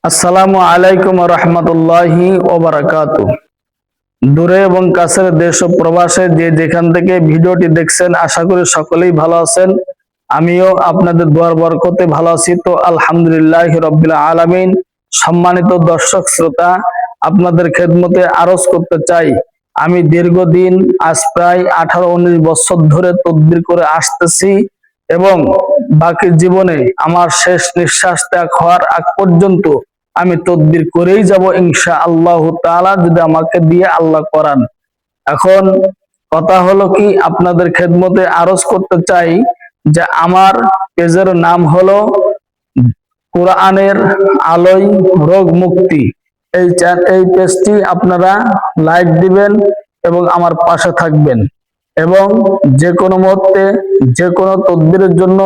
আসসালামু আলাইকুম রহমতুল্লাহি ওয়া বারাকাতুহু। দূরে এবং কাছের দেশ ও প্রবাসে যে যেখান থেকে ভিডিওটি দেখছেন, আশা করি সকলেই ভালো আছেন। আমিও আপনাদের দোয়ার বরকতে ভালো আছি। তো আলহামদুলিল্লাহি রাব্বিল আলামিন। সম্মানিত দর্শক শ্রোতা, আপনাদের খেদমতে আরজ করতে চাই, আমি দীর্ঘদিন আজ প্রায় 18-19 বছর ধরে তদবির করে আসতেছি এবং বাকি জীবনে আমার শেষ নিঃশ্বাস ত্যাগ হওয়ার আগ পর্যন্ত আমি তদবির করেই যাব ইনশাআল্লাহ তাআলা, যদি আমাকে দিয়ে আল্লাহ করান। এখন কথা হলো কি, আপনাদের খেদমতে আরজ করতে চাই যে আমার পেজের নাম হলো কোরআনের আলোয় রোগ মুক্তি। এই পেজটি আপনারা লাইক দিবেন এবং আমার পাশে থাকবেন, এবং যে কোনো মুহূর্তে যে কোনো তদবিরের জন্য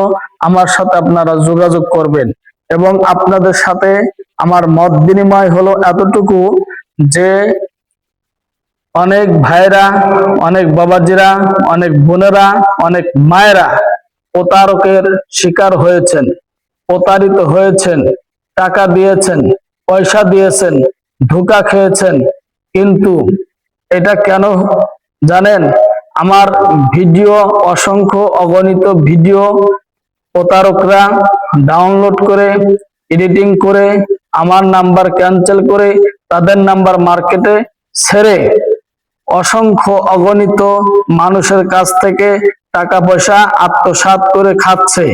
আমার সাথে আপনারা যোগাযোগ করবেন। এবং আপনাদের সাথে আমার মত বিনিময় হলো এতটুকু যে অনেক ভাইরা, অনেক বাবাজিরা, অনেক বোনেরা, অনেক মায়েরা প্রতারকের শিকার হয়েছেন, প্রতারিত হয়েছেন, টাকা দিয়েছেন, পয়সা দিয়েছেন, ধোঁকা খেয়েছেন। কিন্তু এটা কেন জানেন? আমার ভিডিও, অসংখ্য অগণিত ভিডিও প্রতারকরা ডাউনলোড করে, এডিটিং করে, আমার নাম্বার ক্যান্সেল করে তাদের নাম্বার মার্কেটে ছেড়ে অসংখ্য অগণিত মানুষের কাছ থেকে টাকা পয়সা আত্মসাৎ করে খাচ্ছে।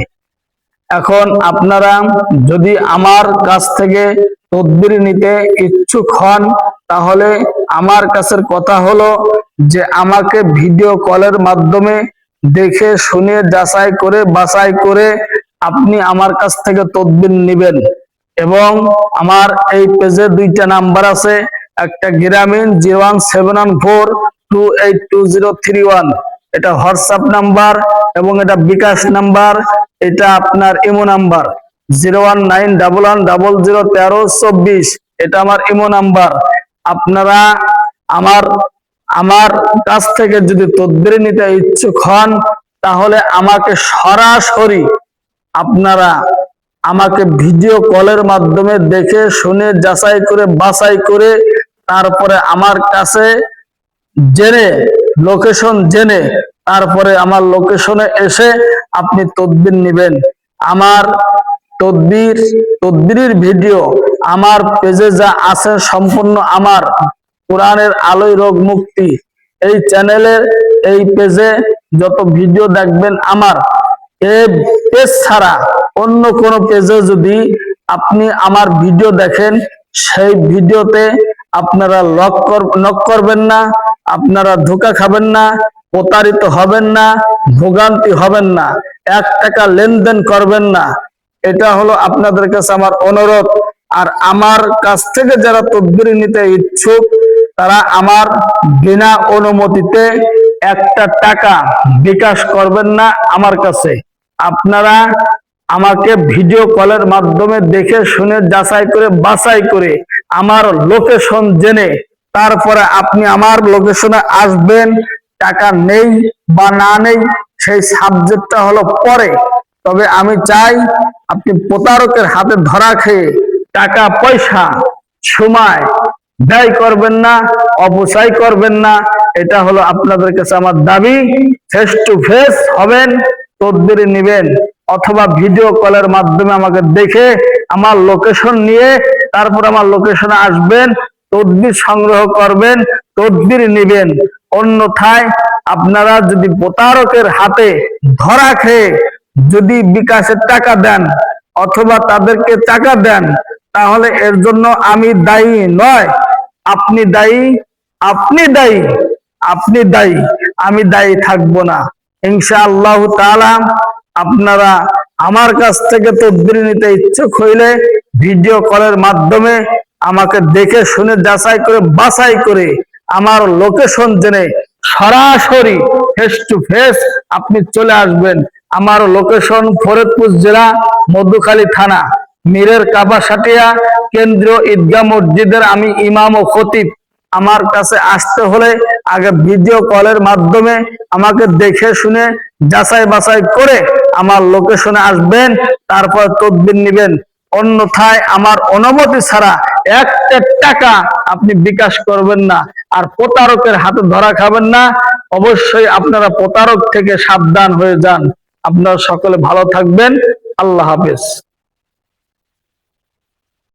এখন আপনারা যদি আমার কাছ থেকে তদবির নিতে ইচ্ছুক হন, তাহলে আমার কাছের কথা হলো যে আমাকে ভিডিও কলের মাধ্যমে দেখে শুনে যাচাই করে বাছাই করে আপনি আমার কাছ থেকে তদবির নেবেন। এবং আমার এই পেজে দুইটা নাম্বার আছে, একটা গ্রামীণ 01714282031, এটা হোয়াটসঅ্যাপ নাম্বার, এবং এটা বিকাশ নাম্বার, এটা আপনার ইমো নাম্বার 01911001324, এটা আমার ইমো নাম্বার। আপনারা আমার কাছ থেকে যদি তদবির নিতে ইচ্ছুক হন, তাহলে আমাকে সরাসরি আপনারা আমাকে ভিডিও কলের মাধ্যমে দেখে শুনে যাচাই করে বাছাই করে তারপরে আমার কাছে জেনে, লোকেশন জেনে, তারপরে আমার লোকেশনে এসে আপনি তদবির নেবেন। আমার তদবিরের ভিডিও আমার পেজে যা আছে সম্পূর্ণ আমার কোরআনের আলোয় রোগ মুক্তি এই চ্যানেলের, এই পেজে যত ভিডিও দেখবেন আমার এই পেজ ছাড়া অন্য কোনো পেজে যদি আপনি আমার ভিডিও দেখেন, সেই ভিডিওতে আপনারা নক করবেন না, আপনারা ধোঁকা খাবেন না, প্রতারিত হবেন না, ভোগান্তি হবেন না, 1 টাকা লেনদেন করবেন না। এটা হলো আপনাদের কাছে আমার অনুরোধ। আর আমার কাছ থেকে যারা তদবির নিতে ইচ্ছুক, তারা আমার বিনা অনুমতিতে 1 টাকা বিকাশ করবেন না আমার কাছে। আপনারা আমাকে ভিডিও কলের মাধ্যমে দেখে শুনে যাচাই করে বাছাই করে আমার লোকেশন জেনে তারপরে আপনি আমার লোকেশনে আসবেন। টাকা নেই বা না নেই সেই সাবজেক্টটা হলো পরে, তবে আমি চাই আপনি প্রতারকের হাতে ধরা খেয়ে টাকা পয়সা সময় ব্যয় করবেন না, অপচয় করবেন না। এটা হলো আপনাদের কাছে আমার দাবি। ফেস টু ফেস হবেন, তদবির নেবেন, অথবা ভিডিও কলের মাধ্যমে আমাকে দেখে আমার লোকেশন নিয়ে তারপর আমার লোকেশনে আসবেন, তদবির সংগ্রহ করবেন, তদবির নেবেন। অন্যথায় আপনারা যদি প্রতারকের হাতে ধরা খেয়ে যদি বিকাশের টাকা দেন অথবা তাদেরকে টাকা দেন, তাহলে এর জন্য আমি দায়ী নয়, আপনি দায়ী, আপনি দায়ী, আপনি দায়ী, আমি দায়ী থাকবো না ইনশাআল্লাহ তাআলা। আপনারা আমার কাছ থেকে তদবির নিতে ইচ্ছুক হইলে ভিডিও কলের মাধ্যমে আমাকে দেখে শুনে যাচাই করে বাছাই করে আমার লোকেশন জেনে সরাসরি ফেস টু ফেস আপনি চলে আসবেন। আমার লোকেশন ফরিদপুর জেলা, মধুখালী থানা, মীরের কাবাসাটিয়া কেন্দ্রীয় ঈদগাহ মসজিদের আমি ইমাম ও খতিব। আমার কাছে আসতে হলে আগে ভিডিও কলের মাধ্যমে আমাকে দেখে শুনে যাচাই বাছাই করে আমার লোকেশনে আসবেন, তারপর তদবির নেবেন। অন্যথায় আমার অনুমতি ছাড়া একটা টাকা আপনি বিকাশ করবেন না। আর প্রতারকের হাতে ধরা খাবেন না। অবশ্যই আপনারা প্রতারক থেকে সাবধান হয়ে যান। আপনারা সকলে ভালো থাকবেন। আল্লাহ হাফেজ।